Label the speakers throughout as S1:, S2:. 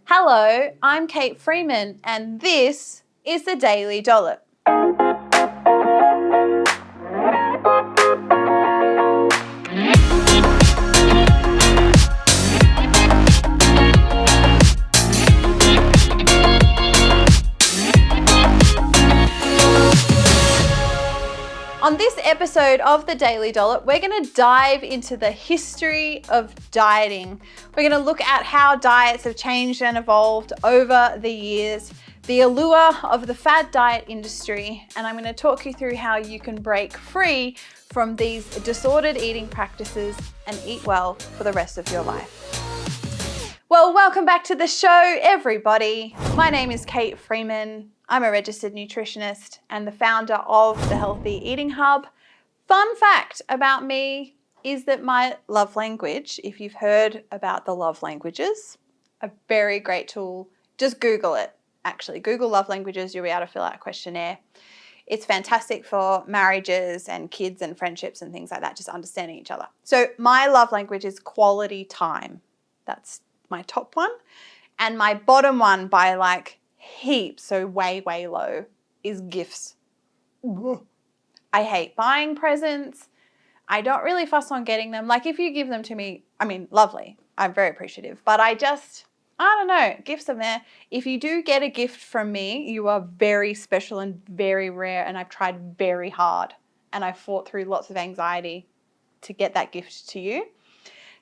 S1: Hello, I'm Kate Freeman, and this is the Daily Dollop. On this episode of the Daily Dollop, we're going to dive into the history of dieting. We're going to look at how diets have changed and evolved over the years, the allure of the fad diet industry, and I'm going to talk you through how you can break free from these disordered eating practices and eat well for the rest of your life. Well, welcome back to the show, everybody. My name is Kate Freeman. I'm a registered nutritionist and the founder of the Healthy Eating Hub. Fun fact about me is that my love language, if you've heard about the love languages, a very great tool. Just Google it. Actually, Google love languages. You'll be able to fill out a questionnaire. It's fantastic for marriages and kids and friendships and things like that, just understanding each other. So my love language is quality time. That's my top one. And my bottom one by like heaps, so way low, is gifts. I hate buying presents. I don't really fuss on getting them. Like if you give them to me, I mean, lovely. I'm very appreciative. But I don't know, gifts are there. If you do get a gift from me, you are very special and very rare, and I've tried very hard and I fought through lots of anxiety to get that gift to you.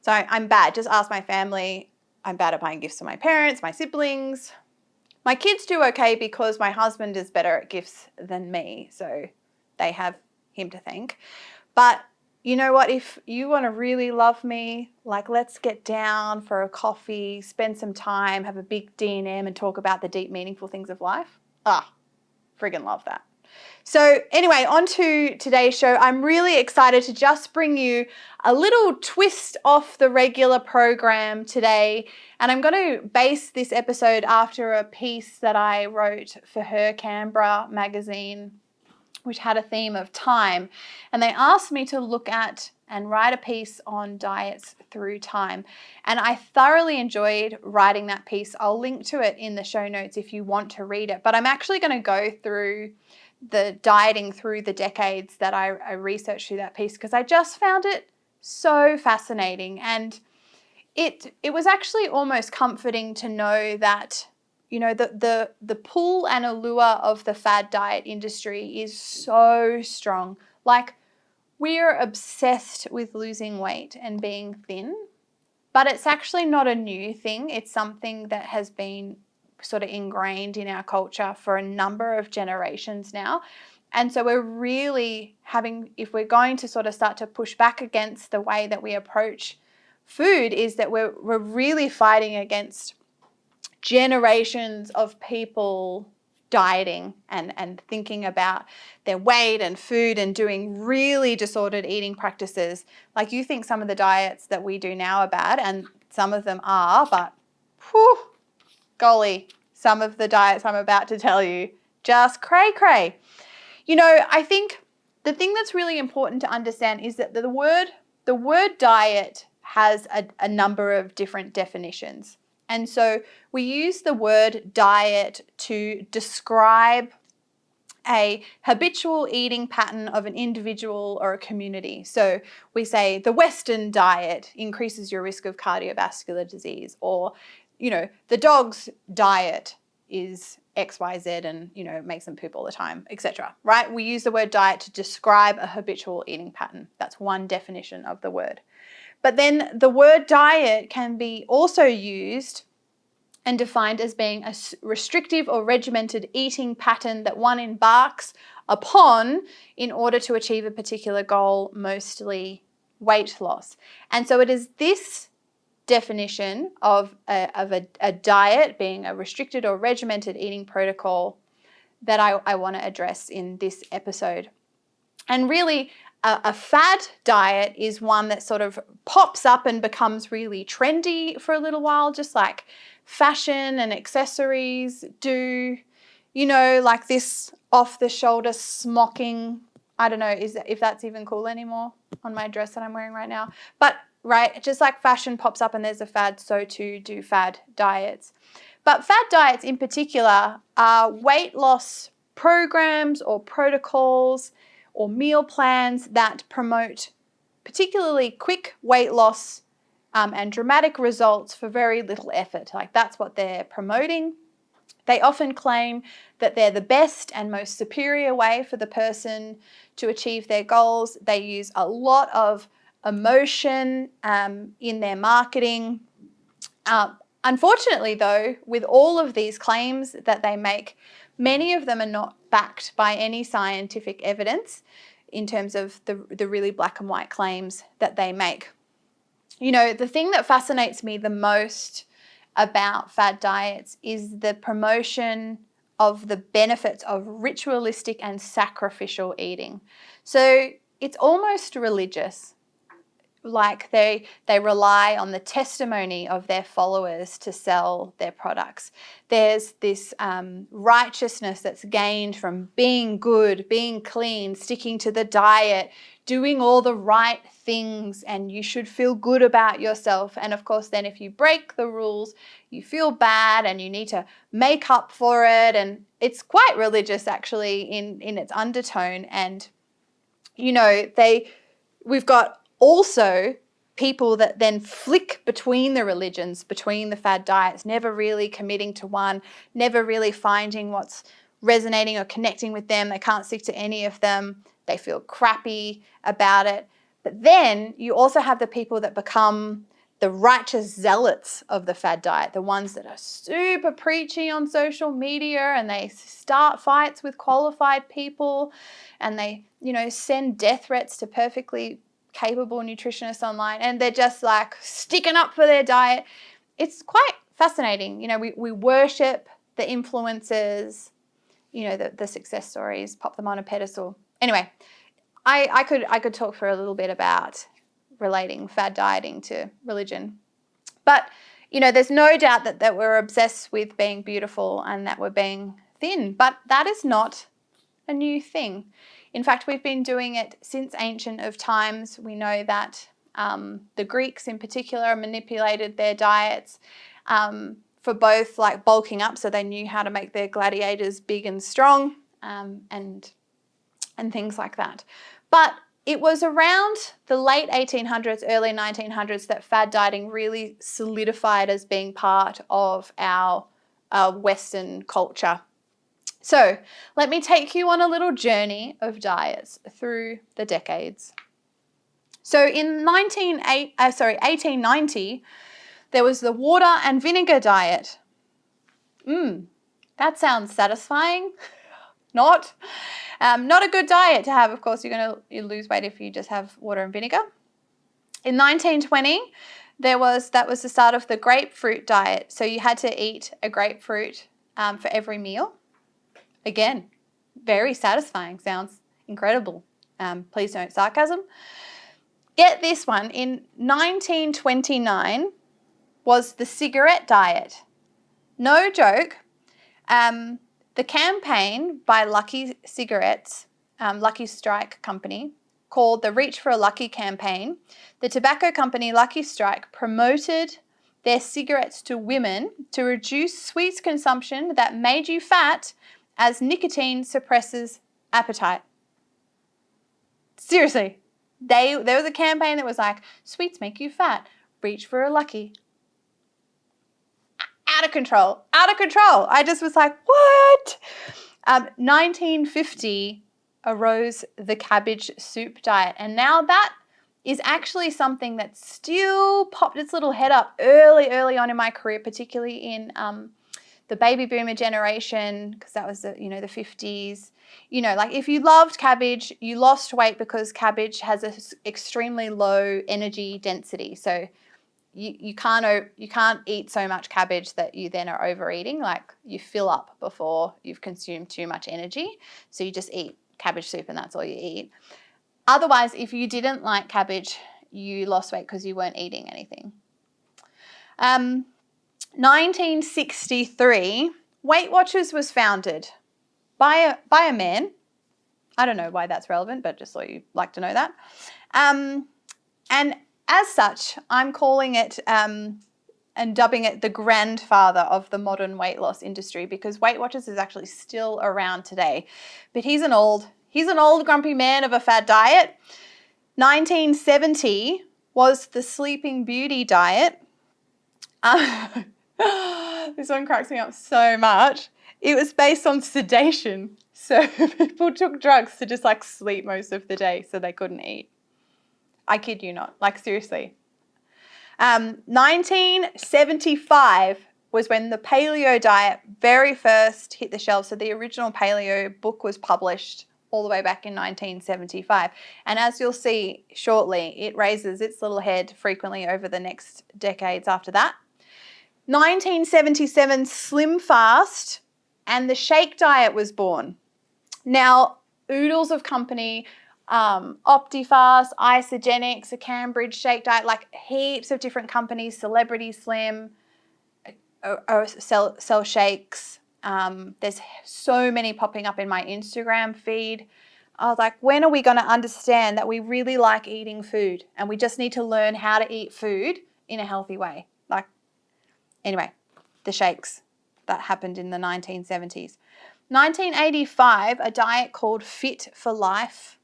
S1: So I'm bad. Just ask my family. I'm bad at buying gifts to my parents, my siblings. My kids do okay because my husband is better at gifts than me, so they have him to thank. But you know what? If you want to really love me, like let's get down for a coffee, spend some time, have a big D&M and talk about the deep, meaningful things of life. Friggin' love that. So anyway, on to today's show. I'm really excited to just bring you a little twist off the regular program today. And I'm going to base this episode after a piece that I wrote for Her Canberra magazine, which had a theme of time. And they asked me to look at and write a piece on diets through time. And I thoroughly enjoyed writing that piece. I'll link to it in the show notes if you want to read it. But I'm actually going to go through the dieting through the decades that I researched through that piece because I just found it so fascinating. And it was actually almost comforting to know that, you know, the pull and allure of the fad diet industry is so strong. Like, we're obsessed with losing weight and being thin, but it's actually not a new thing. It's something that has been sort of ingrained in our culture for a number of generations now. And so we're really if we're going to sort of start to push back against the way that we approach food, is that we're really fighting against generations of people dieting and thinking about their weight and food and doing really disordered eating practices. Like, you think some of the diets that we do now are bad, and some of them are, but whew, golly, some of the diets I'm about to tell you, just cray. You know, I think the thing that's really important to understand is that the word diet has a number of different definitions. And so we use the word diet to describe a habitual eating pattern of an individual or a community. So we say the Western diet increases your risk of cardiovascular disease, or, you know, the dog's diet is XYZ and, you know, makes them poop all the time, etc. Right? We use the word diet to describe a habitual eating pattern. That's one definition of the word. But then the word diet can be also used and defined as being a restrictive or regimented eating pattern that one embarks upon in order to achieve a particular goal, mostly weight loss. And so it is this definition of a diet being a restricted or regimented eating protocol that I want to address in this episode. And really, a fad diet is one that sort of pops up and becomes really trendy for a little while, just like fashion and accessories do. You know, like this off-the-shoulder smocking. I don't know if that's even cool anymore on my dress that I'm wearing right now. But, right, just like fashion pops up and there's a fad, so too do fad diets. But fad diets in particular are weight loss programs or protocols or meal plans that promote particularly quick weight loss and dramatic results for very little effort. Like, that's what they're promoting. They often claim that they're the best and most superior way for the person to achieve their goals. They use a lot of emotion in their marketing. Unfortunately, though, with all of these claims that they make, many of them are not backed by any scientific evidence in terms of the really black and white claims that they make. You know, the thing that fascinates me the most about fad diets is the promotion of the benefits of ritualistic and sacrificial eating. So it's almost religious. Like they rely on the testimony of their followers to sell their products. There's this righteousness that's gained from being good, being clean, sticking to the diet, doing all the right things, and you should feel good about yourself. And of course, then if you break the rules, you feel bad and you need to make up for it. And it's quite religious actually in its undertone. And, you know, we've got also people that then flick between the religions, between the fad diets, never really committing to one, never really finding what's resonating or connecting with them. They can't stick to any of them. They feel crappy about it. But then you also have the people that become the righteous zealots of the fad diet, the ones that are super preachy on social media, and they start fights with qualified people, and they, you know, send death threats to perfectly capable nutritionists online, and they're just like sticking up for their diet. It's quite fascinating. You know, we worship the influencers, you know, the success stories, pop them on a pedestal. Anyway, I could talk for a little bit about relating fad dieting to religion. But, you know, there's no doubt that we're obsessed with being beautiful and that we're being thin, but that is not a new thing. In fact, we've been doing it since ancient of times. We know that the Greeks in particular manipulated their diets for both like bulking up, so they knew how to make their gladiators big and strong, and things like that. But it was around the late 1800s, early 1900s that fad dieting really solidified as being part of our Western culture. So let me take you on a little journey of diets through the decades. So in 1890, there was the water and vinegar diet. That sounds satisfying. Not a good diet to have. Of course, you lose weight if you just have water and vinegar. In 1920, that was the start of the grapefruit diet. So you had to eat a grapefruit for every meal. Again, very satisfying. Sounds incredible. Please note sarcasm. Get this one. In 1929 was the cigarette diet. No joke. The campaign by Lucky Cigarettes, Lucky Strike Company, called the Reach for a Lucky campaign, the tobacco company Lucky Strike promoted their cigarettes to women to reduce sweets consumption that made you fat, as nicotine suppresses appetite. Seriously, there was a campaign that was like, sweets make you fat, reach for a Lucky. Out of control. I just was like, what? 1950 arose the cabbage soup diet, and now that is actually something that still popped its little head up early on in my career, particularly in the baby boomer generation, because that was the 50s. You know, like if you loved cabbage, you lost weight because cabbage has an extremely low energy density. So you can't eat so much cabbage that you then are overeating. Like you fill up before you've consumed too much energy. So you just eat cabbage soup and that's all you eat. Otherwise, if you didn't like cabbage, you lost weight because you weren't eating anything. 1963, Weight Watchers was founded by a man. I don't know why that's relevant, but just thought you'd like to know that. And as such, I'm calling it and dubbing it the grandfather of the modern weight loss industry, because Weight Watchers is actually still around today. But he's an old grumpy man of a fad diet. 1970 was the Sleeping Beauty diet. This one cracks me up so much. It was based on sedation. So people took drugs to just like sleep most of the day so they couldn't eat. I kid you not, like seriously. 1975 was when the Paleo Diet very first hit the shelves. So the original Paleo book was published all the way back in 1975. And as you'll see shortly, it raises its little head frequently over the next decades after that. 1977, Slim Fast and the Shake Diet was born. Now, oodles of company, Optifast, Isogenics, a Cambridge Shake Diet, like heaps of different companies, Celebrity Slim, sell shakes. There's so many popping up in my Instagram feed. I was like, when are we going to understand that we really like eating food and we just need to learn how to eat food in a healthy way? Like, anyway, the shakes that happened in the 1970s. 1985, a diet called Fit for Life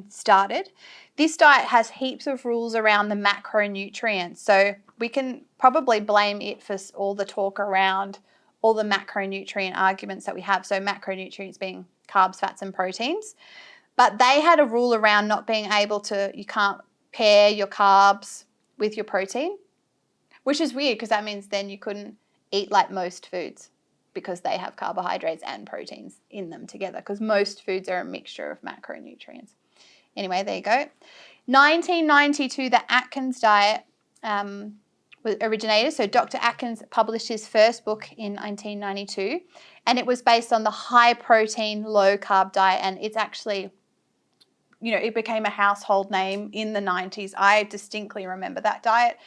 S1: started. This diet has heaps of rules around the macronutrients. So we can probably blame it for all the talk around all the macronutrient arguments that we have. So macronutrients being carbs, fats, and proteins. But they had a rule around not being able to, you can't pair your carbs with your protein, which is weird because that means then you couldn't eat like most foods because they have carbohydrates and proteins in them together, because most foods are a mixture of macronutrients. Anyway, there you go. 1992, the Atkins diet originated. So Dr. Atkins published his first book in 1992, and it was based on the high protein, low carb diet. And it's actually, it became a household name in the 90s. I distinctly remember that diet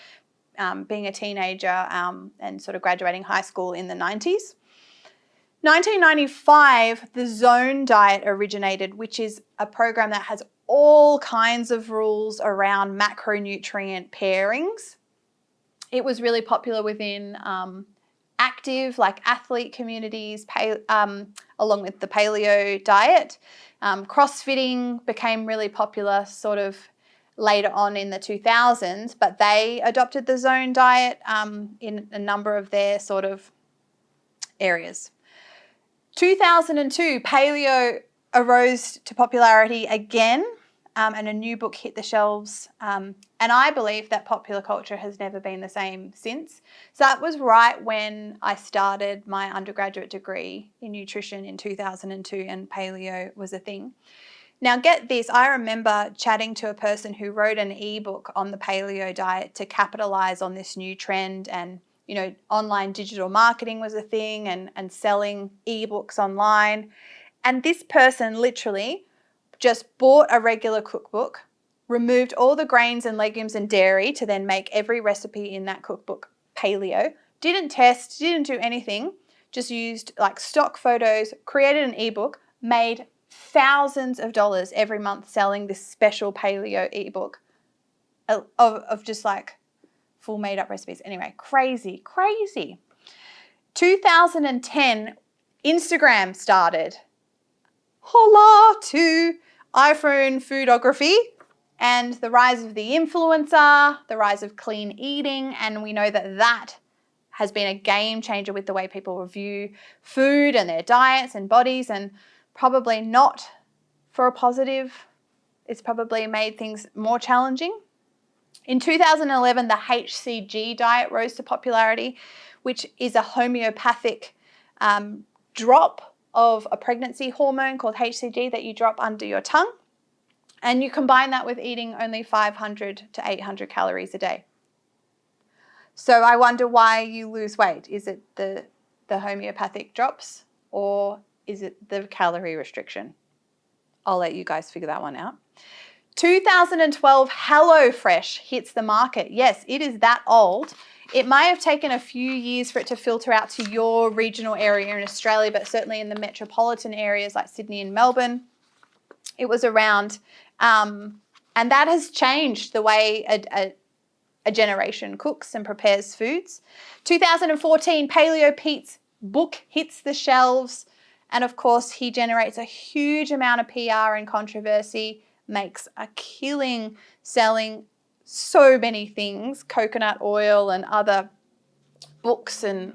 S1: being a teenager and sort of graduating high school in the 90s. 1995, the Zone Diet originated, which is a program that has all kinds of rules around macronutrient pairings. It was really popular within active, like athlete communities, along with the Paleo Diet. CrossFitting became really popular sort of later on in the 2000s, but they adopted the Zone Diet in a number of their sort of areas. 2002, paleo arose to popularity again, and a new book hit the shelves. And I believe that popular culture has never been the same since. So that was right when I started my undergraduate degree in nutrition in 2002, and paleo was a thing. Now get this, I remember chatting to a person who wrote an ebook on the Paleo Diet to capitalize on this new trend, and online digital marketing was a thing, and selling ebooks online. And this person literally just bought a regular cookbook, removed all the grains and legumes and dairy to then make every recipe in that cookbook paleo, didn't test, didn't do anything, just used like stock photos, created an ebook, made thousands of dollars every month selling this special paleo ebook of just like full made up recipes. Anyway, crazy. 2010, Instagram started. Holla to iPhone foodography and the rise of the influencer, the rise of clean eating, and we know that has been a game changer with the way people review food and their diets and bodies, and probably not for a positive. It's probably made things more challenging. In 2011, the Hcg diet rose to popularity, which is a homeopathic drop of a pregnancy hormone called Hcg that you drop under your tongue. And you combine that with eating only 500 to 800 calories a day. So I wonder why you lose weight. Is it the homeopathic drops, or is it the calorie restriction? I'll let you guys figure that one out. 2012, HelloFresh hits the market. Yes, it is that old. It may have taken a few years for it to filter out to your regional area in Australia, but certainly in the metropolitan areas like Sydney and Melbourne, it was around. And that has changed the way a a generation cooks and prepares foods. 2014, Paleo Pete's book hits the shelves. And of course, he generates a huge amount of PR and controversy, makes a killing selling so many things, coconut oil and other books and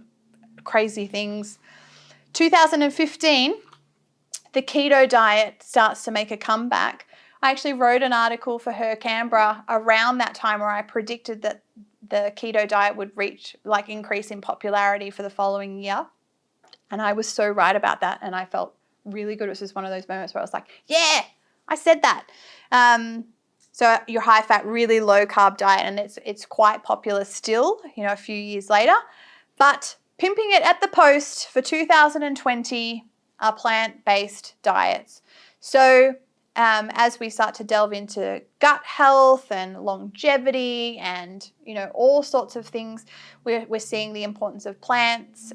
S1: crazy things. 2015, the keto diet starts to make a comeback. I actually wrote an article for Her Canberra around that time where I predicted that the keto diet would increase in popularity for the following year. And I was so right about that, and I felt really good. It was just one of those moments where I was like, yeah, I said that. So your high-fat, really low-carb diet, and it's quite popular still, a few years later. But pimping it at the post for 2020 are plant-based diets. So as we start to delve into gut health and longevity and, all sorts of things, we're seeing the importance of plants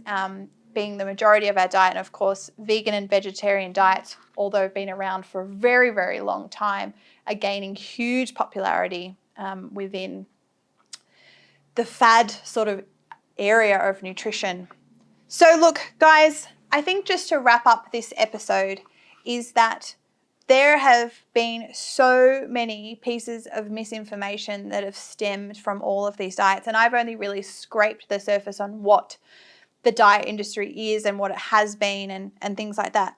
S1: being the majority of our diet. And of course, vegan and vegetarian diets, although have been around for a very, very long time, are gaining huge popularity within the fad sort of area of nutrition. So look, guys, I think just to wrap up this episode is that there have been so many pieces of misinformation that have stemmed from all of these diets. And I've only really scraped the surface on what the diet industry is and what it has been and things like that.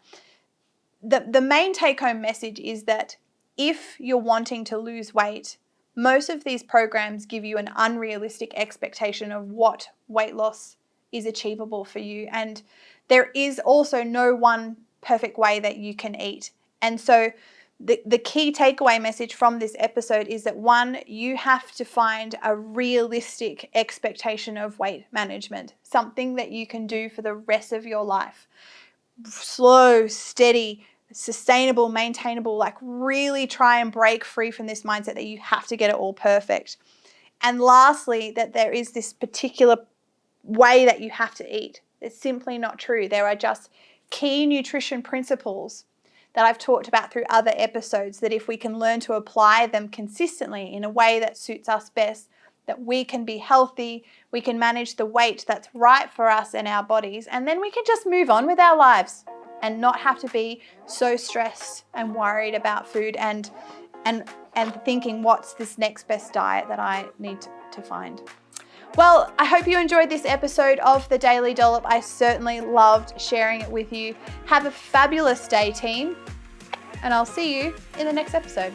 S1: The main take-home message is that if you're wanting to lose weight, most of these programs give you an unrealistic expectation of what weight loss is achievable for you. And there is also no one perfect way that you can eat. And so the key takeaway message from this episode is that, one, you have to find a realistic expectation of weight management, something that you can do for the rest of your life. Slow, steady, sustainable, maintainable, really try and break free from this mindset that you have to get it all perfect. And lastly, that there is this particular way that you have to eat. It's simply not true. There are just key nutrition principles that I've talked about through other episodes that if we can learn to apply them consistently in a way that suits us best, that we can be healthy, we can manage the weight that's right for us and our bodies, and then we can just move on with our lives and not have to be so stressed and worried about food and thinking, what's this next best diet that I need to find? Well, I hope you enjoyed this episode of the Daily Dollop. I certainly loved sharing it with you. Have a fabulous day, team, and I'll see you in the next episode.